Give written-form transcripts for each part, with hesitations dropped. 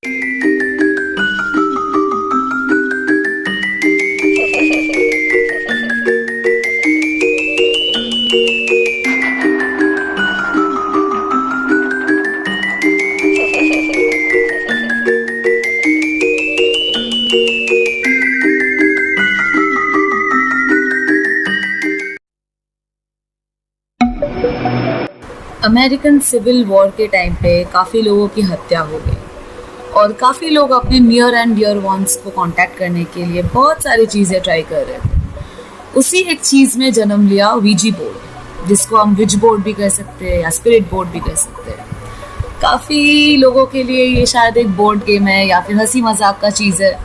American civil war के time पे काफ़ी लोगों की हत्या हो गई और काफ़ी लोग अपने नियर एंड डियर वंस को कांटेक्ट करने के लिए बहुत सारी चीज़ें ट्राई कर रहे थे। उसी एक चीज़ में जन्म लिया वीजी बोर्ड, जिसको हम विच बोर्ड भी कह सकते हैं या स्पिरिट बोर्ड भी कह सकते हैं। काफ़ी लोगों के लिए ये शायद एक बोर्ड गेम है या फिर हंसी मजाक का चीज़ है,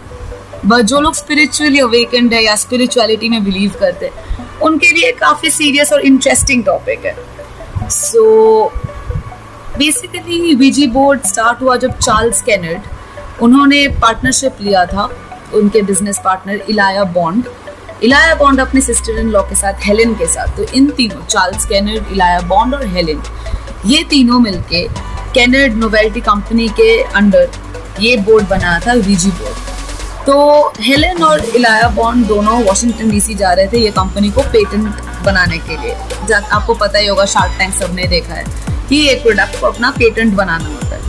बट जो लोग स्पिरिचुअली अवेकेंड है या स्पिरिचुअलिटी में बिलीव करते हैं उनके लिए काफ़ी सीरियस और इंटरेस्टिंग टॉपिक है। So basically Ouija board start हुआ जब चार्ल्स केनेड उन्होंने पार्टनरशिप लिया था उनके बिजनेस पार्टनर इलाया बॉन्ड अपने सिस्टर इन लॉ के साथ, हेलेन के साथ। तो इन तीनों, चार्ल्स केनेड, इलाया बॉन्ड और हेलेन, ये तीनों मिलके केनेड नोवेल्टी कंपनी के अंडर ये बोर्ड बनाया था, वीजी बोर्ड। तो हेलेन और इलाया बॉन्ड दोनों वॉशिंगटन डीसी जा रहे थे ये कंपनी को पेटेंट बनाने के लिए। आपको पता ही होगा, शार्क टैंक सबने देखा है कि एक प्रोडक्ट को अपना पेटेंट बनाना होता है।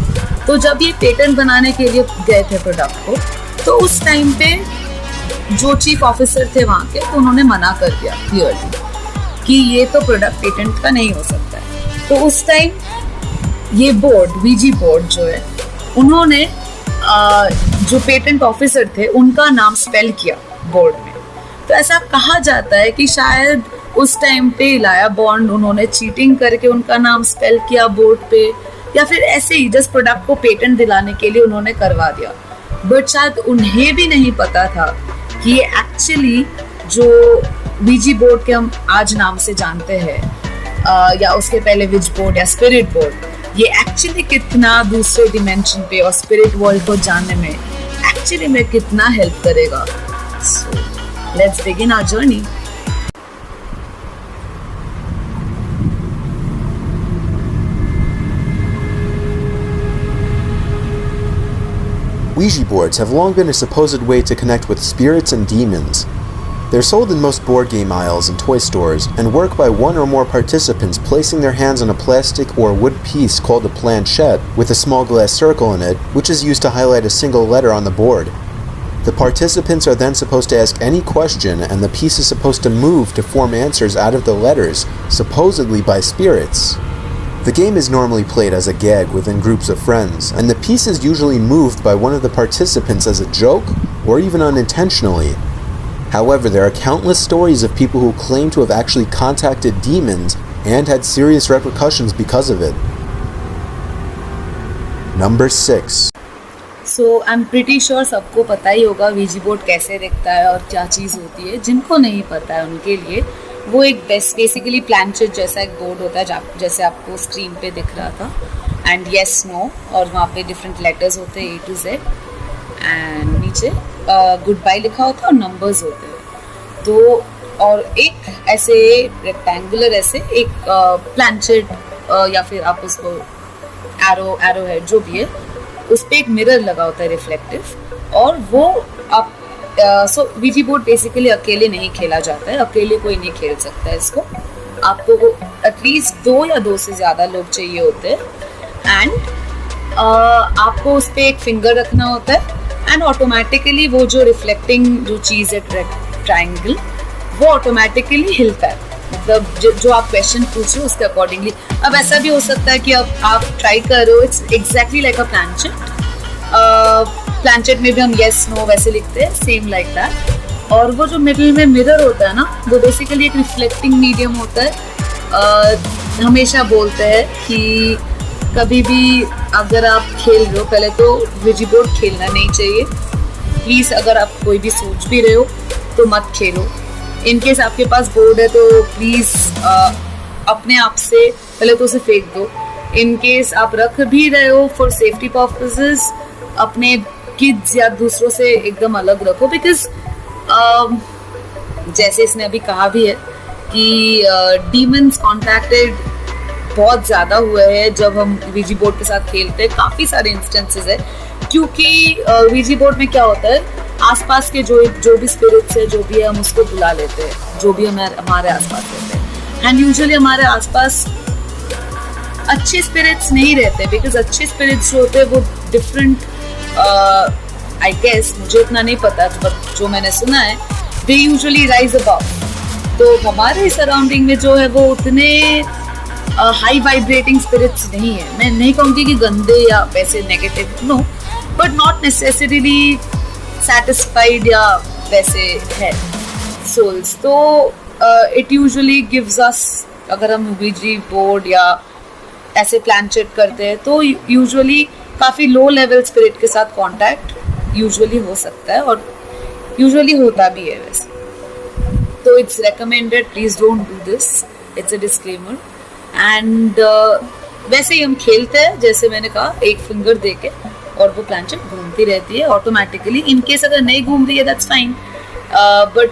तो जब ये पेटेंट बनाने के लिए गए थे प्रोडक्ट को, तो उस टाइम पे जो चीफ ऑफिसर थे वहाँ के, तो उन्होंने मना कर दिया क्लियरली कि ये तो प्रोडक्ट पेटेंट का नहीं हो सकता है। तो उस टाइम ये बोर्ड, वीजी बोर्ड जो है, उन्होंने जो पेटेंट ऑफिसर थे उनका नाम स्पेल किया बोर्ड में। तो ऐसा कहा जाता है कि शायद उस टाइम पे इलाया बॉन्ड उन्होंने चीटिंग करके उनका नाम स्पेल किया बोर्ड पे, या फिर ऐसे ही जस्ट प्रोडक्ट को पेटेंट दिलाने के लिए उन्होंने करवा दिया। बट शायद उन्हें भी नहीं पता था कि ये एक्चुअली जो वीजी बोर्ड के हम आज नाम से जानते हैं, या उसके पहले विच बोर्ड या स्पिरिट बोर्ड, ये एक्चुअली कितना दूसरे डिमेंशन पे और स्पिरिट वर्ल्ड को जानने में एक्चुअली में कितना हेल्प करेगा। So let's begin our journey. Ouija boards have long been a supposed way to connect with spirits and demons. They're sold in most board game aisles and toy stores and work by one or more participants placing their hands on a plastic or wood piece called a planchette with a small glass circle in it, which is used to highlight a single letter on the board. The participants are then supposed to ask any question, and the piece is supposed to move to form answers out of the letters, supposedly by spirits. The game is normally played as a gag within groups of friends, and the piece is usually moved by one of the participants as a joke or even unintentionally. However, there are countless stories of people who claim to have actually contacted demons and had serious repercussions because of it. Number 6. So I'm pretty sure सबको पता ही होगा V G board कैसे दिखता है और क्या चीज़ होती है। जिनको नहीं पता है उनके लिए वो एक बेसिकली प्लानचेट जैसा एक बोर्ड होता है, जैसे आपको स्क्रीन पे दिख रहा था, एंड येस नो, और वहाँ पे डिफरेंट लेटर्स होते हैं A to Z, एंड नीचे गुड बाय लिखा होता है और नंबर्स होते हैं। तो और एक ऐसे रेक्टेंगुलर ऐसे एक प्लानचेट या फिर आप उसको एरो हेड जो भी है, उस पर एक मिरर लगा होता है रिफ्लेक्टिव, और वो आप सो वीजी बोर्ड बेसिकली अकेले नहीं खेला जाता है, अकेले कोई नहीं खेल सकता है इसको। आपको एटलीस्ट 2 या 2 से ज़्यादा लोग चाहिए होते हैं, एंड आपको उस पर एक फिंगर रखना होता है, एंड ऑटोमेटिकली वो जो रिफ्लेक्टिंग जो चीज़ है ट्रायंगल, वो ऑटोमेटिकली हिलता है। मतलब जो आप क्वेश्चन पूछ रहे हो उसके अकॉर्डिंगली। अब ऐसा भी हो सकता है कि अब आप ट्राई कर रहे हो, it's exactly like a planchette में भी हम येस नो वैसे लिखते हैं, सेम लाइक दैट। और वो जो मिडिल में मिरर होता है ना, वो बेसिकली एक रिफ्लेक्टिंग मीडियम होता है। हमेशा बोलते हैं कि कभी भी अगर आप खेल रहे हो, पहले तो वीजी बोर्ड खेलना नहीं चाहिए प्लीज़। अगर आप कोई भी सोच भी रहे हो तो मत खेलो। इनकेस आपके पास बोर्ड है तो प्लीज़ अपने आप से पहले तो उसे फेंक दो। इनकेस आप रख भी रहे हो फॉर सेफ्टी पर्पसेस, अपने किड्स या दूसरों से एकदम अलग रखो, बिकॉज जैसे इसने अभी कहा भी है कि डीमंस कॉन्टैक्टेड बहुत ज़्यादा हुए हैं जब हम वीजी बोर्ड के साथ खेलते हैं, काफ़ी सारे इंस्टेंसेस है, क्योंकि वीजी बोर्ड में क्या होता है, आसपास के जो भी स्पिरिट्स है, जो भी है, हम उसको बुला लेते हैं, जो भी हमारे आसपास रहते हैं। एंड यूजुअली हमारे आसपास अच्छे स्पिरिट्स नहीं रहते, बिकॉज अच्छे स्पिरिट्स जो होते हैं वो डिफरेंट, आई गेस, मुझे इतना नहीं पता, बट जो मैंने सुना है, दे यूजुअली राइज अबव। तो हमारे सराउंडिंग में जो है वो उतने हाई वाइब्रेटिंग स्पिरिट्स नहीं है। मैं नहीं कहूँगी कि गंदे या वैसे negative, no, but not necessarily satisfied या वैसे है सोल्स। तो इट यूजुअली गिव्स अस, अगर हम वीजी बोर्ड या ऐसे प्लान चेक करते हैं तो यूजुअली काफ़ी लो लेवल स्पिरिट के साथ कांटेक्ट यूजुअली हो सकता है, और यूजुअली होता भी है वैसे। तो it's recommended, please don't do this, it's a disclaimer. And वैसे ही हम खेलते हैं, जैसे मैंने कहा, एक फिंगर दे के, और वो प्लानचेट घूमती रहती है ऑटोमेटिकली। इन केस अगर नहीं घूम रही है दैट्स फाइन, बट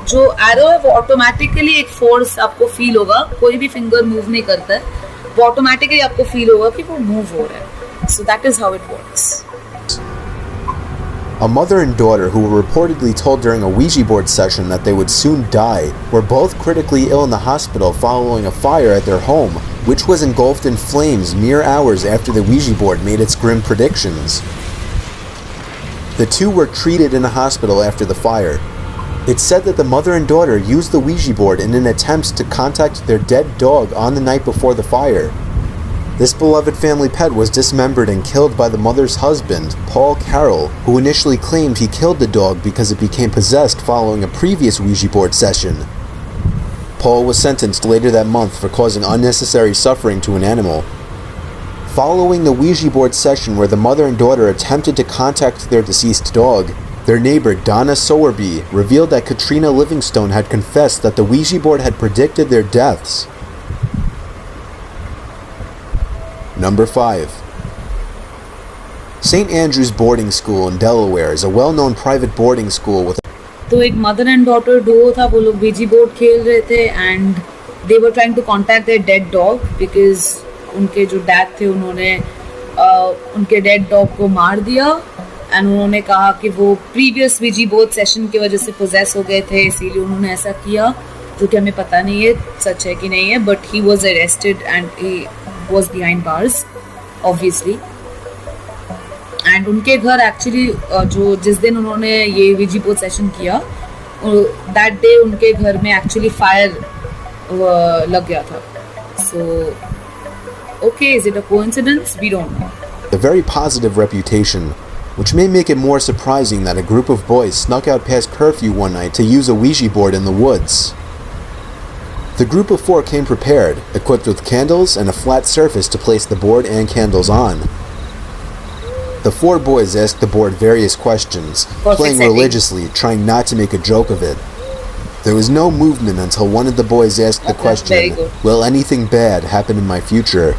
जो एरो है वो ऑटोमेटिकली एक फोर्स आपको फील होगा, कोई भी फिंगर मूव नहीं करता है, वो ऑटोमेटिकली आपको फील होगा कि वो मूव हो रहा है। So that is how it works. A mother and daughter who were reportedly told during a Ouija board session that they would soon die were both critically ill in the hospital following a fire at their home, which was engulfed in flames mere hours after the Ouija board made its grim predictions. The two were treated in a hospital after the fire. It's said that the mother and daughter used the Ouija board in an attempt to contact their dead dog on the night before the fire. This beloved family pet was dismembered and killed by the mother's husband, Paul Carroll, who initially claimed he killed the dog because it became possessed following a previous Ouija board session. Paul was sentenced later that month for causing unnecessary suffering to an animal. Following the Ouija board session where the mother and daughter attempted to contact their deceased dog, their neighbor Donna Sowerby revealed that Katrina Livingstone had confessed that the Ouija board had predicted their deaths. Number 5. St. Andrew's Boarding School in Delaware is a well-known private boarding school with तो एक mother and daughter Duo था, वो लोग V G board खेल रहे थे and they were trying to contact their dead dog, because उनके जो डैड थे उन्होंने उनके डेड डॉग को मार दिया, एंड उन्होंने कहा कि वो प्रीवियस वीजी बोर्ड सेशन की वजह से पोजेस हो गए थे, इसीलिए उन्होंने ऐसा किया, जो कि हमें पता नहीं है सच है कि नहीं है, but he was arrested and he was behind bars obviously। and उनके घर एक्चुअली जो जिस दिन उन्होंने ये वीजी बोर्ड सेशन किया, दैट डे उनके घर में एक्चुअली फायर लग गया था। so okay, is it a coincidence? We don't know. A very positive reputation, which may make it more surprising that a group of boys snuck out past curfew one night to use a Ouija board in the woods. The group of 4 came prepared, equipped with candles and a flat surface to place the board and candles on. The 4 boys asked the board various questions, playing religiously, trying not to make a joke of it. There was no movement until one of the boys asked the question, "Will anything bad happen in my future?"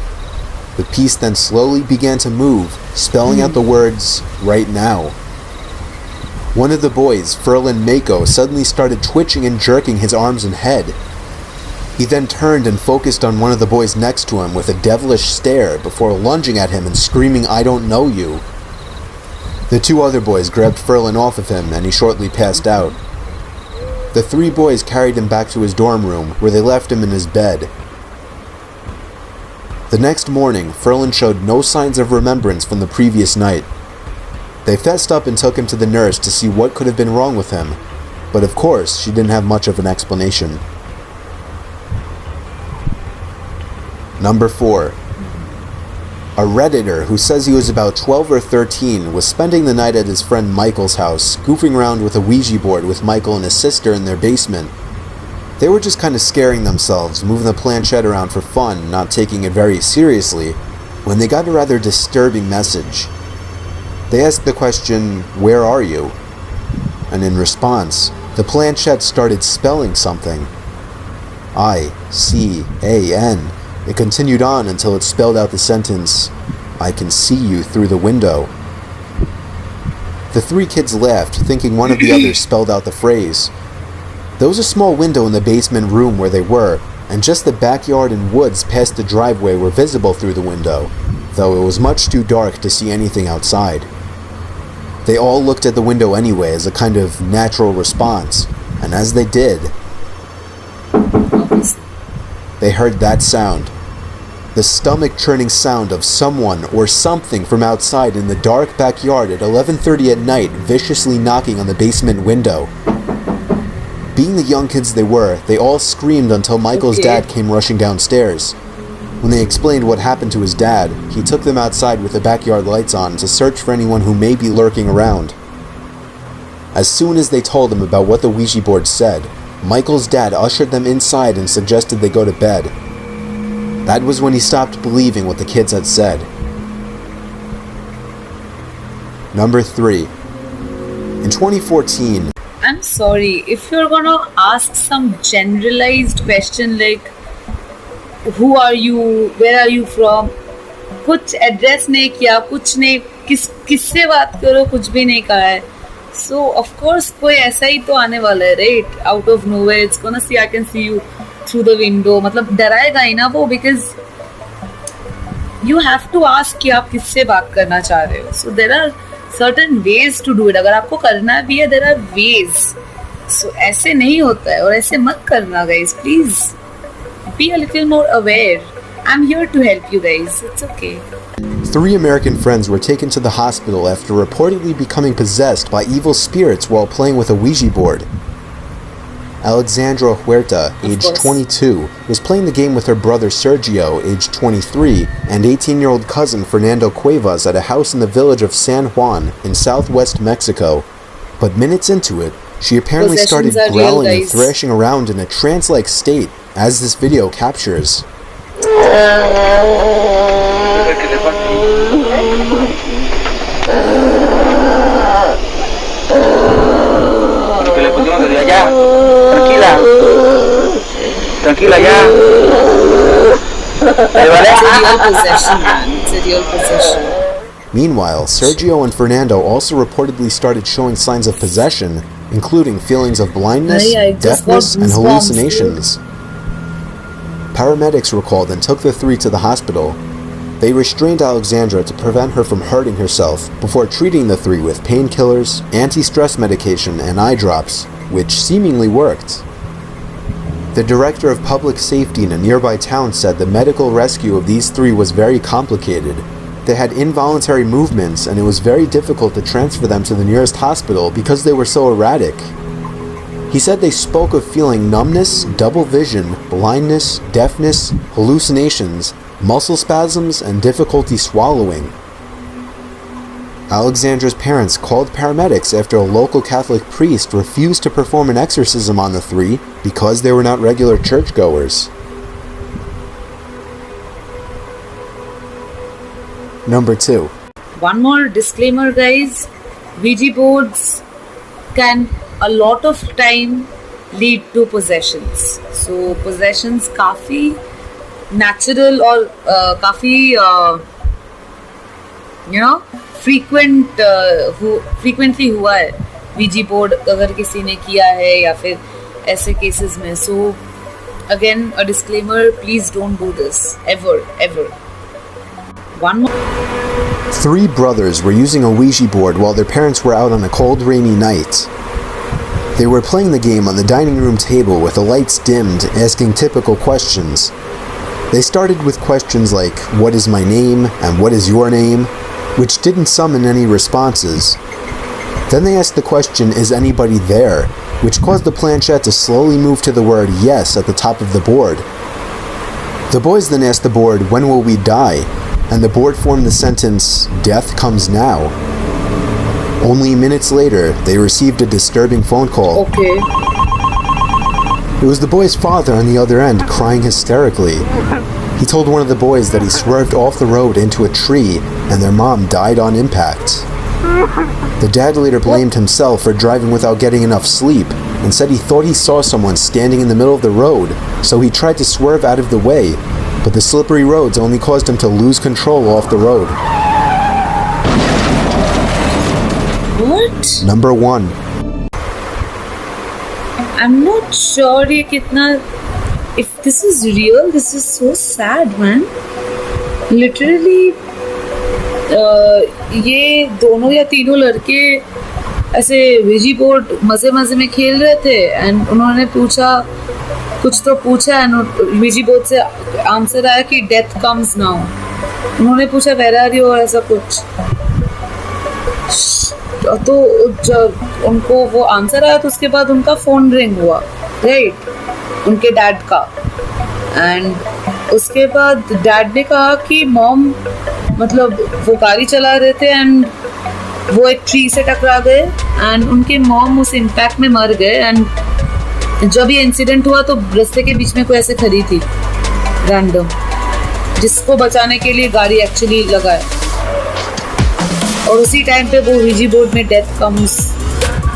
The piece then slowly began to move, spelling out the words, "Right now." One of the boys, Ferlin Mako, suddenly started twitching and jerking his arms and head. He then turned and focused on one of the boys next to him with a devilish stare before lunging at him and screaming, "I don't know you." The 2 other boys grabbed Ferlin off of him and he shortly passed out. The 3 boys carried him back to his dorm room where they left him in his bed. The next morning, Ferlin showed no signs of remembrance from the previous night. They fessed up and took him to the nurse to see what could have been wrong with him, but of course she didn't have much of an explanation. Number 4. A Redditor who says he was about 12 or 13 was spending the night at his friend Michael's house, goofing around with a Ouija board with Michael and his sister in their basement. They were just kind of scaring themselves, moving the planchette around for fun, not taking it very seriously, when they got a rather disturbing message. They asked the question, "Where are you?" And in response, the planchette started spelling something. I-C-A-N. It continued on until it spelled out the sentence, "I can see you through the window." The 3 kids laughed, thinking one of the others spelled out the phrase. There was a small window in the basement room where they were, and just the backyard and woods past the driveway were visible through the window, though it was much too dark to see anything outside. They all looked at the window anyway as a kind of natural response, and as they did, they heard that sound. The stomach-churning sound of someone or something from outside in the dark backyard at 11:30 at night viciously knocking on the basement window. Being the young kids they were, they all screamed until Michael's dad came rushing downstairs. When they explained what happened to his dad, he took them outside with the backyard lights on to search for anyone who may be lurking around. As soon as they told him about what the Ouija board said, Michael's dad ushered them inside and suggested they go to bed. That was when he stopped believing what the kids had said. Number 3. In 2014, I'm sorry, if you're gonna ask some generalized question like who are you, where are you from, कुछ address नहीं किया, कुछ नहीं, किससे बात करो, कुछ भी नहीं कहा है, so of course कोई ऐसा ही तो आने वाला है, right? Out of nowhere, it's gonna see, I can see you through the window, मतलब डराएगा ही ना वो, because you have to ask कि आप किससे बात करना चाह रहे हो. So there are certain ways to do it. अगर आपको करना भी है, there are ways. So ऐसे नहीं होता है और ऐसे मत करना guys, please be a little more aware. I'm here to help you guys. It's okay. 3 American friends were taken to the hospital after reportedly becoming possessed by evil spirits while playing with a Ouija board. Alexandra Huerta, aged 22, was playing the game with her brother Sergio, aged 23, and 18-year-old cousin Fernando Cuevas at a house in the village of San Juan in southwest Mexico. But minutes into it, she apparently started growling and thrashing around in a trance-like state, as this video captures. Tranquila ya. It's a real possession, man. It's a real possession. Meanwhile, Sergio and Fernando also reportedly started showing signs of possession, including feelings of blindness, deafness, and hallucinations. Paramedics were called and took the 3 to the hospital. They restrained Alexandra to prevent her from hurting herself before treating the 3 with painkillers, anti-stress medication, and eye drops, which seemingly worked. The director of public safety in a nearby town said the medical rescue of these 3 was very complicated. They had involuntary movements and it was very difficult to transfer them to the nearest hospital because they were so erratic. He said they spoke of feeling numbness, double vision, blindness, deafness, hallucinations, muscle spasms, and difficulty swallowing. Alexandra's parents called paramedics after a local Catholic priest refused to perform an exorcism on the 3 because they were not regular churchgoers. Number 2. One more disclaimer, guys. Ouija boards can a lot of time lead to possessions. So possessions काफी natural और काफी frequently हुआ है Ouija board अगर किसी ने किया है या फिर ऐसे cases में. So again a disclaimer, please don't do this ever. One more. 3 brothers were using a Ouija board while their parents were out on a cold, rainy night. They were playing the game on the dining room table with the lights dimmed, asking typical questions. They started with questions like, "What is my name?" and "What is your name?" which didn't summon any responses. Then they asked the question, "Is anybody there?" which caused the planchette to slowly move to the word "yes" at the top of the board. The boys then asked the board, "When will we die?" and the board formed the sentence, "Death comes now." Only minutes later, they received a disturbing phone call. Okay. It was the boy's father on the other end, crying hysterically. He told one of the boys that he swerved off the road into a tree and their mom died on impact. The dad later blamed himself for driving without getting enough sleep and said he thought he saw someone standing in the middle of the road, so he tried to swerve out of the way, but the slippery roads only caused him to lose control off the road. What? Number 1. I'm not sure ये कितना if this is real, this is so sad, man. Literally, ये दोनों या तीनों लड़के ऐसे विजी board मजे मजे में खेल रहे थे एंड उन्होंने पूछा, कुछ तो पूछा एंड विजी बोर्ड से आंसर आया कि डेथ कम्स नाउ. उन्होंने पूछा वेयर आर यू और ऐसा कुछ, तो जब उनको वो आंसर आया तो उसके बाद उनका फ़ोन रिंग हुआ, राइट, उनके डैड का. एंड उसके बाद डैड ने कहा कि मॉम, मतलब वो गाड़ी चला रहे थे एंड वो एक ट्री से टकरा गए एंड उनके मॉम उस इम्पैक्ट में मर गए. एंड जब ये इंसिडेंट हुआ तो रास्ते के बीच में कोई ऐसे खड़ी थी रैंडम, जिसको बचाने के लिए गाड़ी एक्चुअली लगाए. और उसी टाइम पे वो वीजी बोर्ड में डेथ कम्स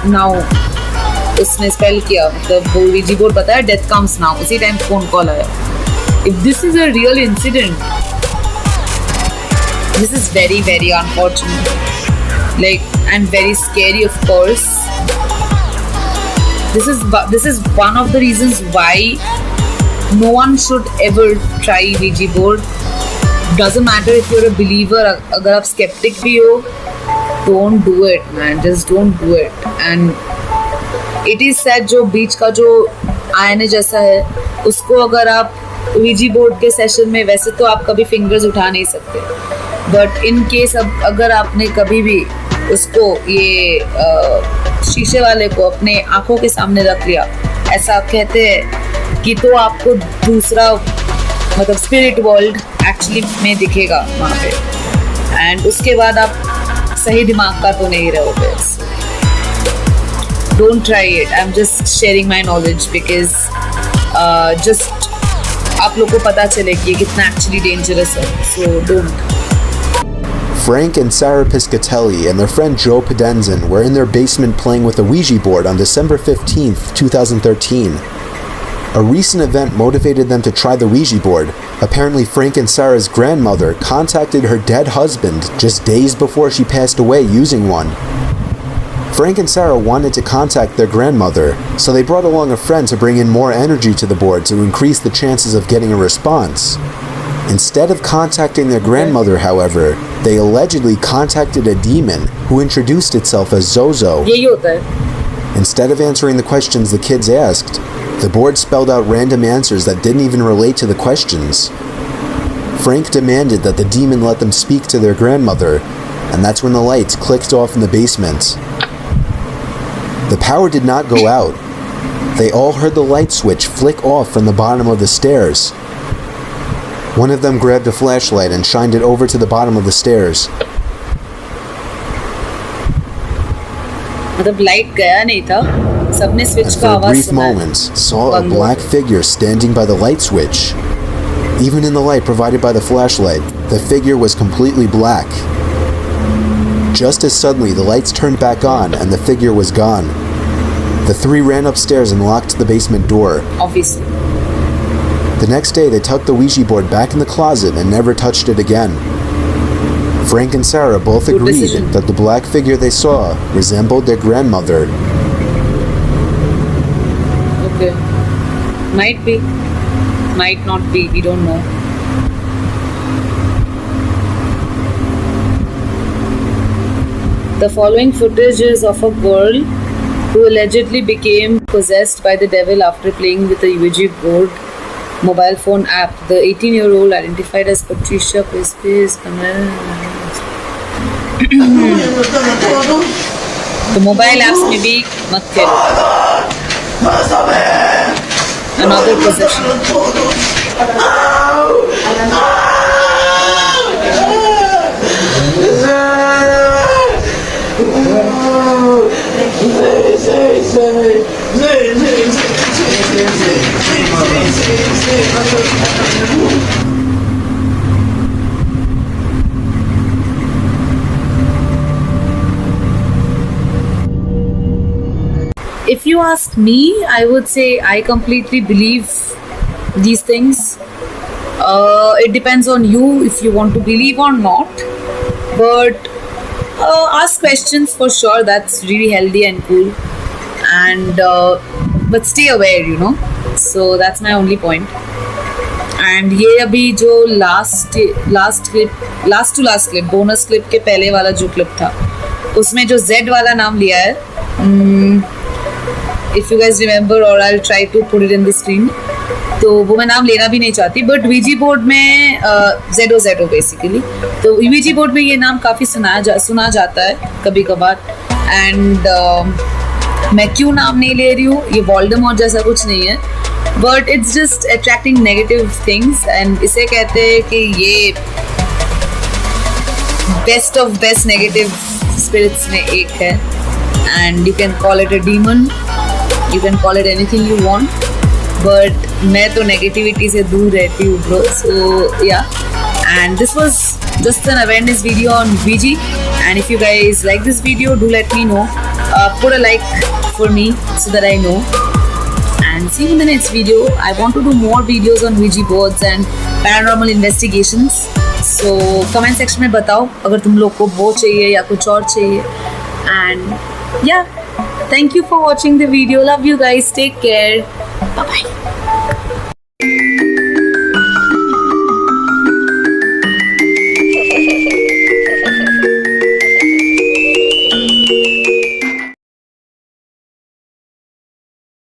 नाउ उसने स्पेल किया, मतलब वो वीजी बोर्ड बताया डेथ कम्स नाउ, उसी टाइम फोन कॉल आया. If this is a real incident, this is very very unfortunate, like, and very scary, of course. This is one of the reasons why no one should ever try Ouija board. Doesn't matter if you're a believer, अगर आप skeptic भी हो, don't do it, man. Just don't do it. And it is said जो बीच का जो आयने जैसा है, उसको अगर आप Ouija board के सेशन में, वैसे तो आप कभी फिंगर्स उठा नहीं सकते, बट इन केस अगर आपने कभी भी उसको ये शीशे वाले को अपने आंखों के सामने रख लिया, ऐसा कहते हैं कि तो आपको दूसरा, मतलब स्पिरिट वर्ल्ड एक्चुअली में दिखेगा वहाँ पे. एंड उसके बाद आप सही दिमाग का तो नहीं रहोगे. Don't try it. I am just sharing my knowledge because just आप लोग को पता चले कि ये कितना एक्चुअली डेंजरस है. So don't. Frank and Sarah Piscatelli and their friend Joe Pedenzin were in their basement playing with a Ouija board on December 15th, 2013. A recent event motivated them to try the Ouija board. Apparently, Frank and Sarah's grandmother contacted her dead husband just days before she passed away using one. Frank and Sarah wanted to contact their grandmother, so they brought along a friend to bring in more energy to the board to increase the chances of getting a response. Instead of contacting their grandmother, however, they allegedly contacted a demon who introduced itself as Zozo. Instead of answering the questions the kids asked, the board spelled out random answers that didn't even relate to the questions. Frank demanded that the demon let them speak to their grandmother, and that's when the lights clicked off in the basement. The power did not go out. They all heard the light switch flick off from the bottom of the stairs. One of them grabbed a flashlight and shined it over to the bottom of the stairs. मतलब light गया नहीं था, सबने switch का आवाज सुना. For brief सुना moments, saw a black figure standing by the light switch. Even in the light provided by the flashlight, the figure was completely black. Just as suddenly, the lights turned back on and the figure was gone. The three ran upstairs and locked the basement door. Obviously. The next day, they tucked the Ouija board back in the closet and never touched it again. Frank and Sarah both agreed that the black figure they saw resembled their grandmother. Okay. Might be. Might not be. We don't know. The following footage is of a girl who allegedly became possessed by the devil after playing with a Ouija board mobile phone app. The 18-year-old identified as Patricia Pispis. The mobile apps में भी मत खेलो. Another possession. If you ask me, I would say I completely believe these things. It depends on you if you want to believe or not. But ask questions for sure. That's really healthy and cool. And but stay aware, So that's my only point. And ये अभी जो last to last clip bonus clip के पहले वाला जो clip था उसमें जो Z वाला नाम लिया है, इफ़ यू गाइज रिमेंबर और I try to put it in the screen, तो वो मैं नाम लेना भी नहीं चाहती, बट वीजी बोर्ड में ZO बेसिकली, तो वीजी बोर्ड में ये नाम काफ़ी सुना जाता है कभी कभार। एंड मैं क्यों नाम नहीं ले रही हूँ, ये वोल्डेमॉर्ट जैसा कुछ नहीं है, but it's just attracting negative things, and इसे कहते हैं कि ये best of best negative spirits में एक है। And you can call it a demon, you can call it anything you want, but मैं तो नेगेटिविटी से दूर रहती हूँ ब्रो। सो या, and this was just an awareness video on Ouija, and if you guys like this video, do let me know, put a like for me so that I know, and see you in the next video. I want to do more videos on Ouija boards and paranormal investigations, so comment section में बताओ अगर तुम लोग को वो चाहिए या कुछ और चाहिए। And yeah, thank you for watching the video. Love you guys, take care, bye bye.